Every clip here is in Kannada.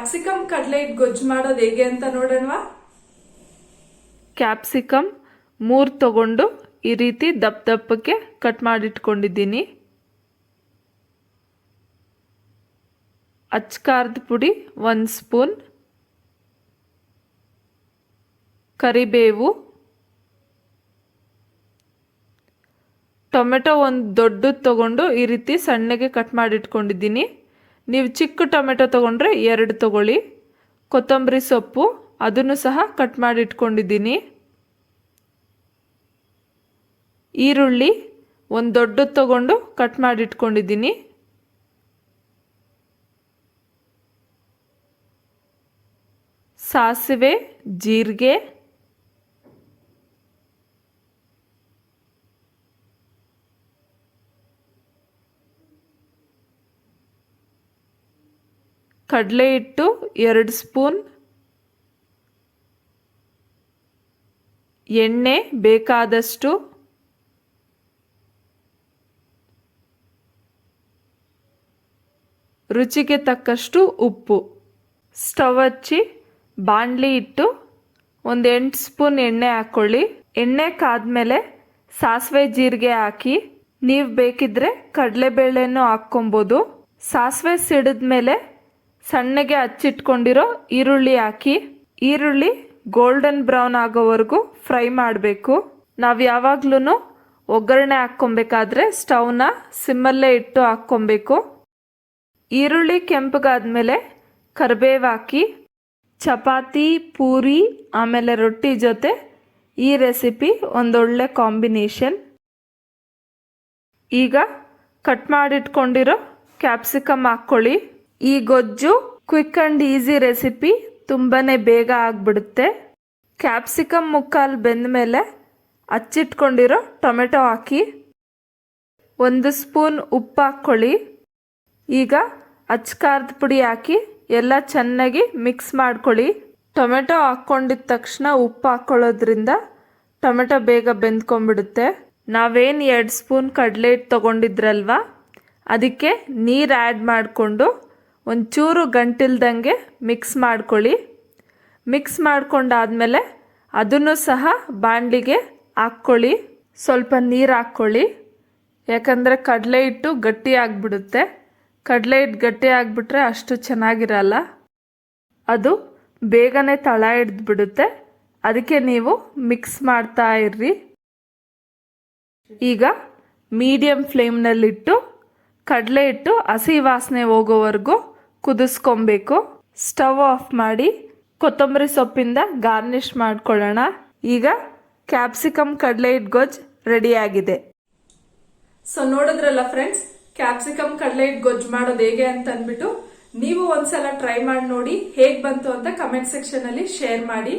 ಕ್ಯಾಪ್ಸಿಕಮ್ ಕಡ್ಲೆಟ್ ಗೊಜ್ಜು ಮಾಡೋದು ಹೇಗೆ ಅಂತ ನೋಡೋಣವಾ. ಕ್ಯಾಪ್ಸಿಕಮ್ 3 ತಗೊಂಡು ಈ ರೀತಿ ದಪ್ಪ ದಪ್ಪಕ್ಕೆ ಕಟ್ ಮಾಡಿಟ್ಕೊಂಡಿದ್ದೀನಿ. ಅಚ್ಕಾರದ ಪುಡಿ 1 ಸ್ಪೂನ್, ಕರಿಬೇವು, ಟೊಮೆಟೊ ಒಂದು ದೊಡ್ಡದು ತಗೊಂಡು ಈ ರೀತಿ ಸಣ್ಣಗೆ ಕಟ್ ಮಾಡಿಟ್ಕೊಂಡಿದ್ದೀನಿ. ನೀವು ಚಿಕ್ಕ ಟೊಮೆಟೊ ತಗೊಂಡ್ರೆ 2 ತಗೊಳ್ಳಿ. ಕೊತ್ತಂಬರಿ ಸೊಪ್ಪು ಅದನ್ನು ಸಹ ಕಟ್ ಮಾಡಿಟ್ಕೊಂಡಿದ್ದೀನಿ. ಈರುಳ್ಳಿ ಒಂದು ದೊಡ್ಡದು ತಗೊಂಡು ಕಟ್ ಮಾಡಿಟ್ಕೊಂಡಿದ್ದೀನಿ. ಸಾಸಿವೆ, ಜೀರಿಗೆ, ಕಡಲೆ ಹಿಟ್ಟು 2 ಸ್ಪೂನ್, ಎಣ್ಣೆ ಬೇಕಾದಷ್ಟು, ರುಚಿಗೆ ತಕ್ಕಷ್ಟು ಉಪ್ಪು. ಸ್ಟವ್ ಹಚ್ಚಿ ಬಾಣಲಿ ಇಟ್ಟು 8 ಸ್ಪೂನ್ ಎಣ್ಣೆ ಹಾಕ್ಕೊಳ್ಳಿ. ಎಣ್ಣೆ ಕಾದ್ಮೇಲೆ ಸಾಸಿವೆ ಜೀರಿಗೆ ಹಾಕಿ, ನೀವು ಬೇಕಿದ್ರೆ ಕಡಲೆಬೇಳೆನೂ ಹಾಕ್ಕೊಬೋದು. ಸಾಸಿವೆ ಸಿಡಿದ್ಮೇಲೆ ಸಣ್ಣಗೆ ಹಚ್ಚಿಟ್ಕೊಂಡಿರೋ ಈರುಳ್ಳಿ ಹಾಕಿ, ಈರುಳ್ಳಿ ಗೋಲ್ಡನ್ ಬ್ರೌನ್ ಆಗೋವರೆಗೂ ಫ್ರೈ ಮಾಡಬೇಕು. ನಾವು ಯಾವಾಗ್ಲೂ ಒಗ್ಗರಣೆ ಹಾಕ್ಕೊಬೇಕಾದ್ರೆ ಸ್ಟವ್ನ ಸಿಮ್ಮಲ್ಲೇ ಇಟ್ಟು ಹಾಕ್ಕೊಬೇಕು. ಈರುಳ್ಳಿ ಕೆಂಪಗಾದ್ಮೇಲೆ ಕರಿಬೇವು ಹಾಕಿ, ಚಪಾತಿ, ಪೂರಿ ಆಮೇಲೆ ರೊಟ್ಟಿ ಜೊತೆ ಈ ರೆಸಿಪಿ ಒಂದೊಳ್ಳೆ ಕಾಂಬಿನೇಷನ್. ಈಗ ಕಟ್ ಮಾಡಿಟ್ಕೊಂಡಿರೋ ಕ್ಯಾಪ್ಸಿಕಮ್ ಹಾಕ್ಕೊಳ್ಳಿ. ಈ ಗೊಜ್ಜು ಕ್ವಿಕ್ ಆ್ಯಂಡ್ ಈಸಿ ರೆಸಿಪಿ, ತುಂಬಾನೇ ಬೇಗ ಆಗಿಬಿಡುತ್ತೆ. ಕ್ಯಾಪ್ಸಿಕಮ್ ಮುಕ್ಕಾಲು ಬೆಂದ ಮೇಲೆ ಹಚ್ಚಿಟ್ಕೊಂಡಿರೋ ಟೊಮೆಟೊ ಹಾಕಿ, 1 ಸ್ಪೂನ್ ಉಪ್ಪು ಹಾಕ್ಕೊಳ್ಳಿ. ಈಗ ಅಚ್ಕಾರದ ಪುಡಿ ಹಾಕಿ ಎಲ್ಲ ಚೆನ್ನಾಗಿ ಮಿಕ್ಸ್ ಮಾಡ್ಕೊಳ್ಳಿ. ಟೊಮೆಟೊ ಹಾಕ್ಕೊಂಡಿದ ತಕ್ಷಣ ಉಪ್ಪು ಹಾಕ್ಕೊಳ್ಳೋದ್ರಿಂದ ಟೊಮೆಟೊ ಬೇಗ ಬೆಂದ್ಕೊಂಡ್ಬಿಡುತ್ತೆ. ನಾವೇನು 2 ಸ್ಪೂನ್ ಕಡಲೆ ಹಿಟ್ಟು ತೊಗೊಂಡಿದ್ರಲ್ವ, ಅದಕ್ಕೆ ನೀರು ಆ್ಯಡ್ ಮಾಡಿಕೊಂಡು ಒಂಚೂರು ಗಂಟಿಲ್ದಂಗೆ ಮಿಕ್ಸ್ ಮಾಡ್ಕೊಳ್ಳಿ. ಮಿಕ್ಸ್ ಮಾಡ್ಕೊಂಡಾದ್ಮೇಲೆ ಅದನ್ನು ಸಹ ಬಾಣಲಿಗೆ ಹಾಕ್ಕೊಳ್ಳಿ. ಸ್ವಲ್ಪ ನೀರು ಹಾಕ್ಕೊಳ್ಳಿ, ಯಾಕಂದರೆ ಕಡಲೆ ಹಿಟ್ಟು ಗಟ್ಟಿ ಆಗಿಬಿಡುತ್ತೆ. ಕಡಲೆ ಹಿಟ್ಟು ಗಟ್ಟಿ ಆಗಿಬಿಟ್ರೆ ಅಷ್ಟು ಚೆನ್ನಾಗಿರಲ್ಲ, ಅದು ಬೇಗನೆ ತಳ ಹಿಡಿದ್ಬಿಡುತ್ತೆ. ಅದಕ್ಕೆ ನೀವು ಮಿಕ್ಸ್ ಮಾಡ್ತಾ ಇರ್ರಿ. ಈಗ ಮೀಡಿಯಮ್ ಫ್ಲೇಮ್ನಲ್ಲಿಟ್ಟು ಕಡಲೆ ಹಿಟ್ಟು ಹಸಿ ವಾಸನೆ ಹೋಗೋವರೆಗೂ ಕುದಿಸ್ಕೊಬೇಕು. ಸ್ಟವ್ ಆಫ್ ಮಾಡಿ ಕೊತ್ತಂಬರಿ ಸೊಪ್ಪಿಂದ ಗಾರ್ನಿಷ್ ಮಾಡ್ಕೊಳ್ಳೋಣ. ಈಗ ಕ್ಯಾಪ್ಸಿಕಮ್ ಕಡಲೆ ಹಿಟ್ಟು ಗೊಜ್ಜು ರೆಡಿಯಾಗಿದೆ. ಸೊ ನೋಡಿದ್ರಲ್ಲ ಫ್ರೆಂಡ್ಸ್, ಕ್ಯಾಪ್ಸಿಕಮ್ ಕಡಲೆ ಹಿಟ್ಟು ಗೊಜ್ಜು ಮಾಡೋದು ಹೇಗೆ ಅಂತ ಅಂದ್ಬಿಟ್ಟು ನೀವು ಒಂದ್ಸಲ ಟ್ರೈ ಮಾಡಿ ನೋಡಿ. ಹೇಗ್ ಬಂತು ಅಂತ ಕಮೆಂಟ್ ಸೆಕ್ಷನ್ ಅಲ್ಲಿ ಶೇರ್ ಮಾಡಿ.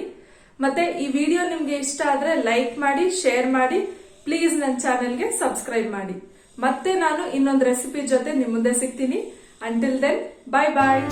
ಮತ್ತೆ ಈ ವಿಡಿಯೋ ನಿಮ್ಗೆ ಇಷ್ಟ ಆದ್ರೆ ಲೈಕ್ ಮಾಡಿ, ಶೇರ್ ಮಾಡಿ. ಪ್ಲೀಸ್ ನನ್ನ ಚಾನೆಲ್ಗೆ ಸಬ್ಸ್ಕ್ರೈಬ್ ಮಾಡಿ. ಮತ್ತೆ ನಾನು ಇನ್ನೊಂದು ರೆಸಿಪಿ ಜೊತೆ ನಿಮ್ಮ ಮುಂದೆ ಸಿಗ್ತೀನಿ. ಅಂಟಿಲ್ ದೆನ್, ಬಾಯ್ ಬಾಯ್.